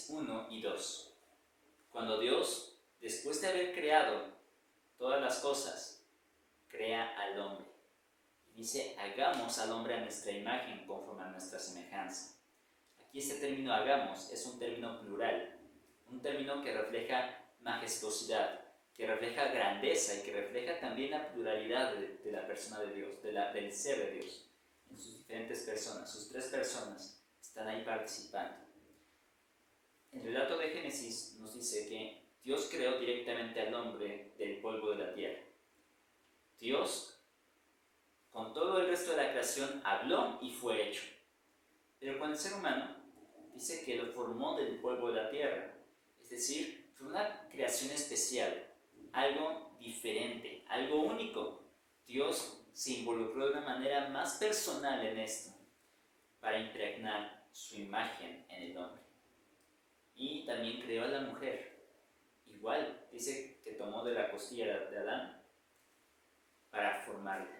Génesis 1 y 2. Cuando Dios, después de haber creado todas las cosas, crea al hombre. Dice, hagamos al hombre a nuestra imagen conforme a nuestra semejanza. Aquí este término hagamos es un término plural, un término que refleja majestuosidad, que refleja grandeza y que refleja también la pluralidad de la persona de Dios, del ser de Dios, en sus diferentes personas. Sus tres personas están ahí participando. El relato de Génesis nos dice que Dios creó directamente al hombre del polvo de la tierra. Dios, con todo el resto de la creación, habló y fue hecho. Pero con el ser humano, dice que lo formó del polvo de la tierra. Es decir, fue una creación especial, algo diferente, algo único. Dios se involucró de una manera más personal en esto para impregnar su imagen en el hombre. Y también creó a la mujer. Igual, dice que tomó de la costilla de Adán para formarla.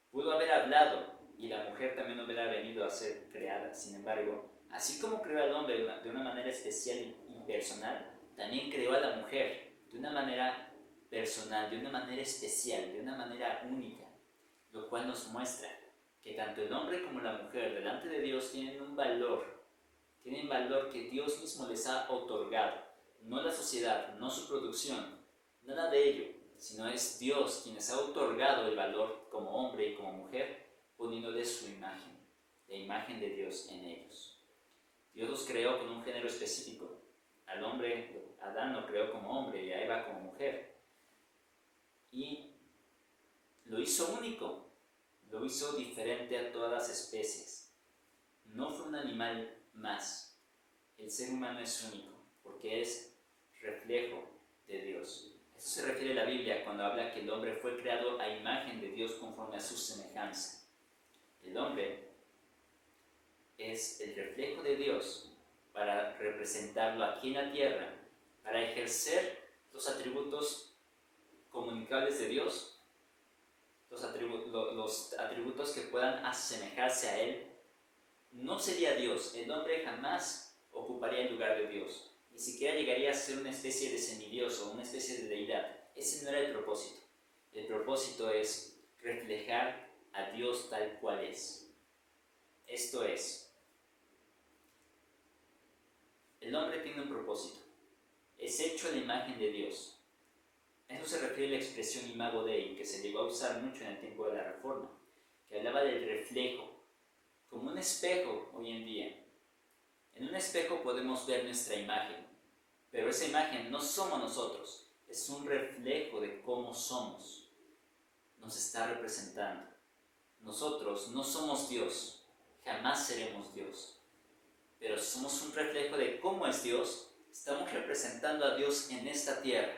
Pudo haber hablado y la mujer también hubiera venido a ser creada. Sin embargo, así como creó al hombre de una manera especial y personal, también creó a la mujer de una manera personal, de una manera especial, de una manera única, lo cual nos muestra que tanto el hombre como la mujer delante de Dios tienen un valor, que Dios mismo les ha otorgado, no la sociedad, no su producción, nada de ello, sino es Dios quien les ha otorgado el valor como hombre y como mujer, poniéndoles su imagen, la imagen de Dios en ellos. Dios los creó con un género específico. Al hombre, Adán lo creó como hombre y a Eva como mujer. Y lo hizo único, lo hizo diferente a todas las especies. No fue un animal más. El ser humano es único porque es reflejo de Dios. Eso se refiere a la Biblia cuando habla que el hombre fue creado a imagen de Dios conforme a su semejanza. El hombre es el reflejo de Dios para representarlo aquí en la tierra, para ejercer los atributos comunicables de Dios, los atributos que puedan asemejarse a Él. No sería Dios, el hombre jamás ocuparía el lugar de Dios, ni siquiera llegaría a ser una especie de semidios o una especie de deidad. Ese no era el propósito. El propósito es reflejar a Dios tal cual es. Esto es, el hombre tiene un propósito, es hecho a la imagen de Dios. A eso se refiere la expresión imago Dei, que se llegó a usar mucho en el tiempo de la Reforma, que hablaba del reflejo, como un espejo hoy en día. En un espejo podemos ver nuestra imagen, pero esa imagen no somos nosotros, es un reflejo de cómo somos. Nos está representando. Nosotros no somos Dios, jamás seremos Dios, pero somos un reflejo de cómo es Dios. Estamos representando a Dios en esta tierra,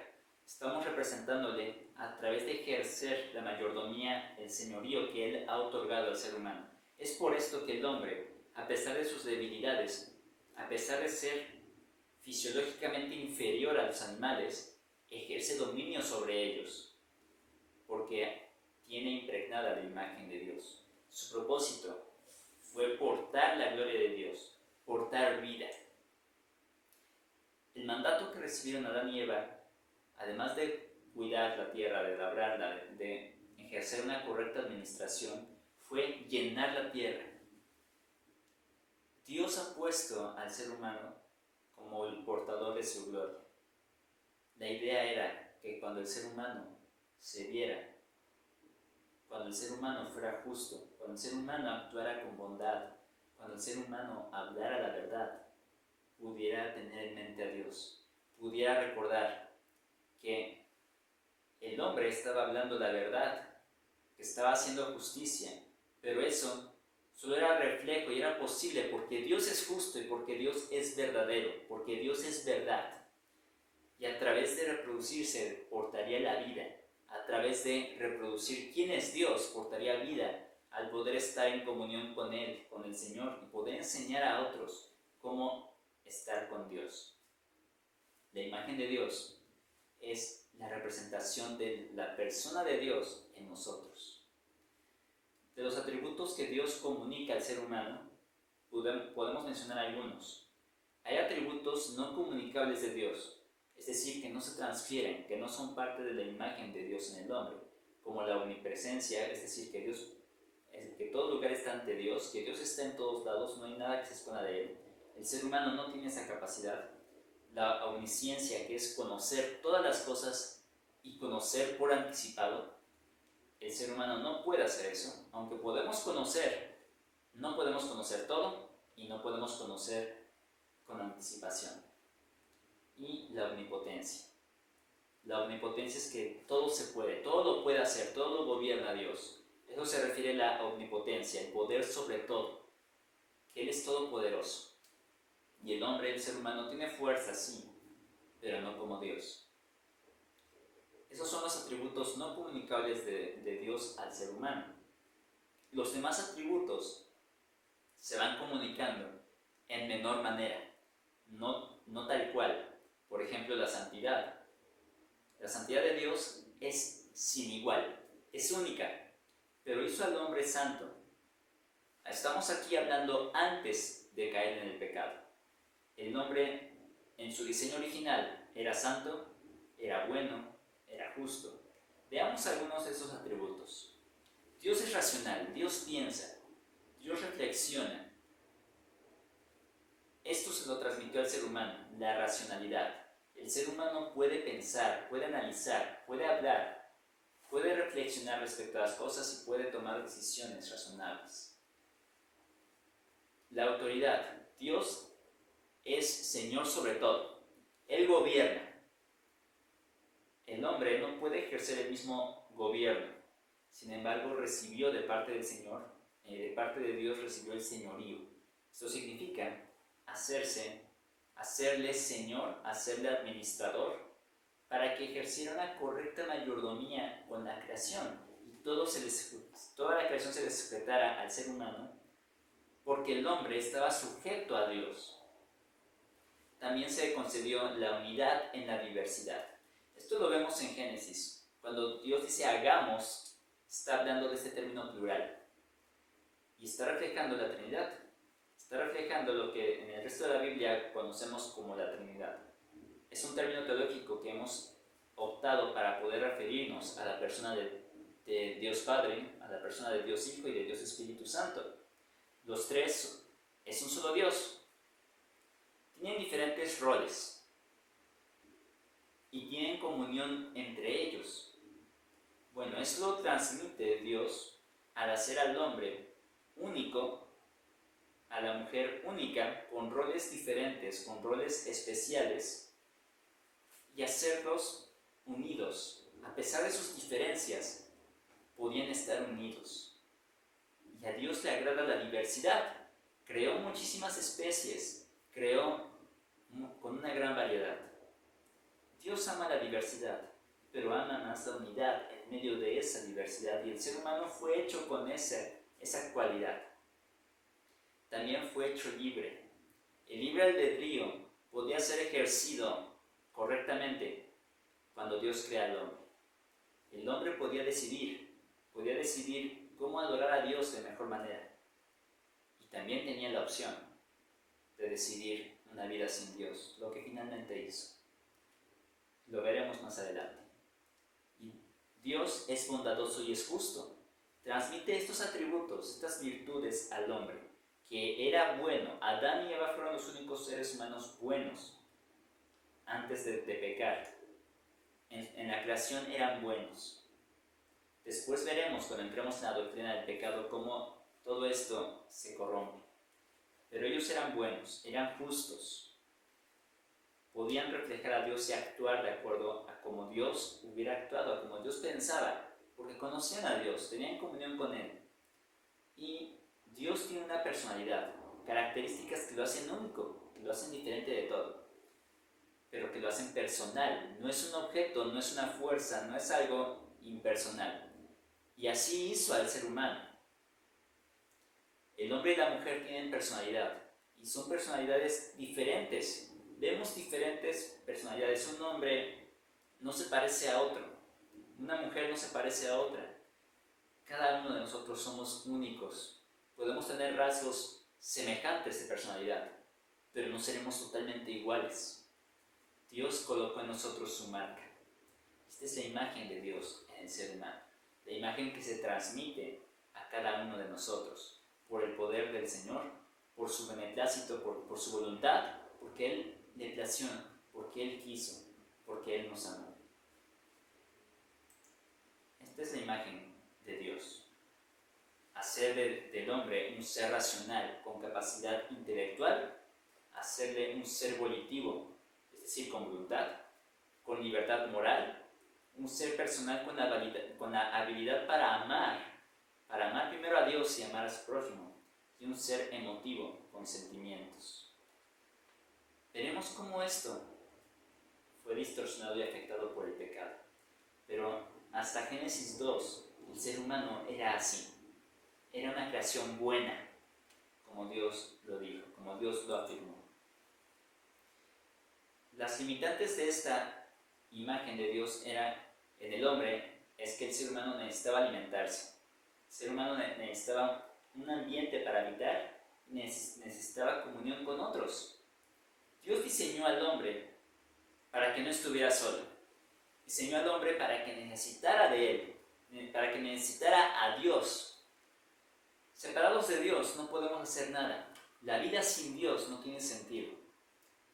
estamos representándole a través de ejercer la mayordomía, el señorío que Él ha otorgado al ser humano. Es por esto que el hombre, a pesar de sus debilidades, a pesar de ser fisiológicamente inferior a los animales, ejerce dominio sobre ellos, porque tiene impregnada la imagen de Dios. Su propósito fue portar la gloria de Dios, portar vida. El mandato que recibieron Adán y Eva, además de cuidar la tierra, de labrarla, de ejercer una correcta administración, fue llenar la tierra. Dios ha puesto al ser humano como el portador de su gloria. La idea era que cuando el ser humano se viera, cuando el ser humano fuera justo, cuando el ser humano actuara con bondad, cuando el ser humano hablara la verdad, pudiera tener en mente a Dios, pudiera recordar que el hombre estaba hablando la verdad, que estaba haciendo justicia, pero eso solo era reflejo y era posible porque Dios es justo y porque Dios es verdadero, porque Dios es verdad. Y a través de reproducirse portaría la vida, a través de reproducir quién es Dios portaría vida, al poder estar en comunión con Él, con el Señor, y poder enseñar a otros cómo estar con Dios. La imagen de Dios es la representación de la persona de Dios en nosotros. De los atributos que Dios comunica al ser humano, podemos mencionar algunos. Hay atributos no comunicables de Dios, es decir, que no se transfieren, que no son parte de la imagen de Dios en el hombre, como la omnipresencia, es decir, que todo lugar está ante Dios, que Dios está en todos lados, no hay nada que se esconda de Él. El ser humano no tiene esa capacidad. La omnisciencia, que es conocer todas las cosas y conocer por anticipado, el ser humano no puede hacer eso, aunque podemos conocer, no podemos conocer todo y no podemos conocer con anticipación. Y la omnipotencia. La omnipotencia es que todo se puede, todo lo puede hacer, todo lo gobierna Dios. Eso se refiere a la omnipotencia, el poder sobre todo, que Él es todopoderoso. Y el hombre, el ser humano, tiene fuerza, sí, pero no como Dios. Esos son los atributos no comunicables de Dios al ser humano. Los demás atributos se van comunicando en menor manera, no tal cual. Por ejemplo, la santidad. La santidad de Dios es sin igual, es única, pero hizo al hombre santo. Estamos aquí hablando antes de caer en el pecado. El hombre, en su diseño original, era santo, era bueno, era justo. Veamos algunos de esos atributos. Dios es racional, Dios piensa, Dios reflexiona. Esto se lo transmitió al ser humano, la racionalidad. El ser humano puede pensar, puede analizar, puede hablar, puede reflexionar respecto a las cosas y puede tomar decisiones razonables. La autoridad. Dios es Señor sobre todo. Él gobierna. El hombre no puede ejercer el mismo gobierno. Sin embargo, recibió de parte del Señor, de parte de Dios recibió el señorío. Esto significa hacerle Señor, hacerle administrador, para que ejerciera una correcta mayordomía con la creación y toda la creación se le sujetara al ser humano, porque el hombre estaba sujeto a Dios. También se concedió la unidad en la diversidad. Esto lo vemos en Génesis. Cuando Dios dice hagamos, está hablando de este término plural y está reflejando la Trinidad. Está reflejando lo que en el resto de la Biblia conocemos como la Trinidad. Es un término teológico que hemos optado para poder referirnos a la persona de Dios Padre, a la persona de Dios Hijo y de Dios Espíritu Santo. Los tres es un solo Dios. Tienen diferentes roles y tienen comunión entre ellos. Bueno, eso lo transmite Dios al hacer al hombre único, a la mujer única, con roles diferentes, con roles especiales, y hacerlos unidos. A pesar de sus diferencias, podían estar unidos. Y a Dios le agrada la diversidad. Creó muchísimas especies, creó con una gran variedad. Dios ama la diversidad, pero ama más la unidad en medio de esa diversidad, y el ser humano fue hecho con esa cualidad. También fue hecho libre. El libre albedrío podía ser ejercido correctamente cuando Dios crea al hombre. El hombre podía decidir cómo adorar a Dios de mejor manera. Y también tenía la opción de decidir una vida sin Dios, lo que finalmente hizo. Lo veremos más adelante. Y Dios es bondadoso y es justo. Transmite estos atributos, estas virtudes al hombre, que era bueno. Adán y Eva fueron los únicos seres humanos buenos antes de pecar. En la creación eran buenos. Después veremos, cuando entremos en la doctrina del pecado, cómo todo esto se corrompe. Pero ellos eran buenos, eran justos. Podían reflejar a Dios y actuar de acuerdo a como Dios hubiera actuado, a como Dios pensaba, porque conocían a Dios, tenían comunión con Él. Y Dios tiene una personalidad, características que lo hacen único, que lo hacen diferente de todo, pero que lo hacen personal. No es un objeto, no es una fuerza, no es algo impersonal. Y así hizo al ser humano. El hombre y la mujer tienen personalidad, y son personalidades diferentes. Vemos diferentes personalidades. Un hombre no se parece a otro, una mujer no se parece a otra. Cada uno de nosotros somos únicos. Podemos tener rasgos semejantes de personalidad, pero no seremos totalmente iguales. Dios colocó en nosotros su marca. Esta es la imagen de Dios en el ser humano, la imagen que se transmite a cada uno de nosotros por el poder del Señor, por su beneplácito, por su voluntad, porque Él le plació, porque Él quiso, porque Él nos amó. Esta es la imagen de Dios. Hacer del hombre un ser racional con capacidad intelectual, hacerle un ser volitivo, es decir, con voluntad, con libertad moral, un ser personal con la habilidad para amar primero a Dios y amar a su prójimo, y un ser emotivo con sentimientos. Veremos cómo esto fue distorsionado y afectado por el pecado, pero hasta Génesis 2 el ser humano era así, era una creación buena, como Dios lo dijo, como Dios lo afirmó. Las limitantes de esta imagen de Dios en el hombre es que el ser humano necesitaba alimentarse. El ser humano necesitaba un ambiente para habitar, necesitaba comunión con otros. Dios diseñó al hombre para que no estuviera solo. Diseñó al hombre para que necesitara de él, para que necesitara a Dios. Separados de Dios no podemos hacer nada. La vida sin Dios no tiene sentido.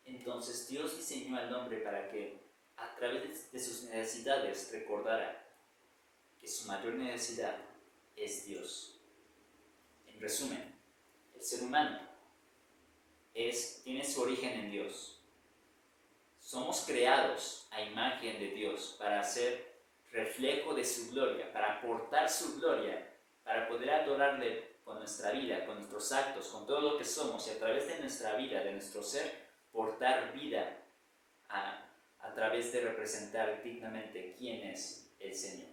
Entonces Dios diseñó al hombre para que a través de sus necesidades recordara que su mayor necesidad es Dios. En resumen, el ser humano tiene su origen en Dios. Somos creados a imagen de Dios para ser reflejo de su gloria, para aportar su gloria, para poder adorarle con nuestra vida, con nuestros actos, con todo lo que somos y a través de nuestra vida, de nuestro ser, portar vida a través de representar dignamente quién es el Señor.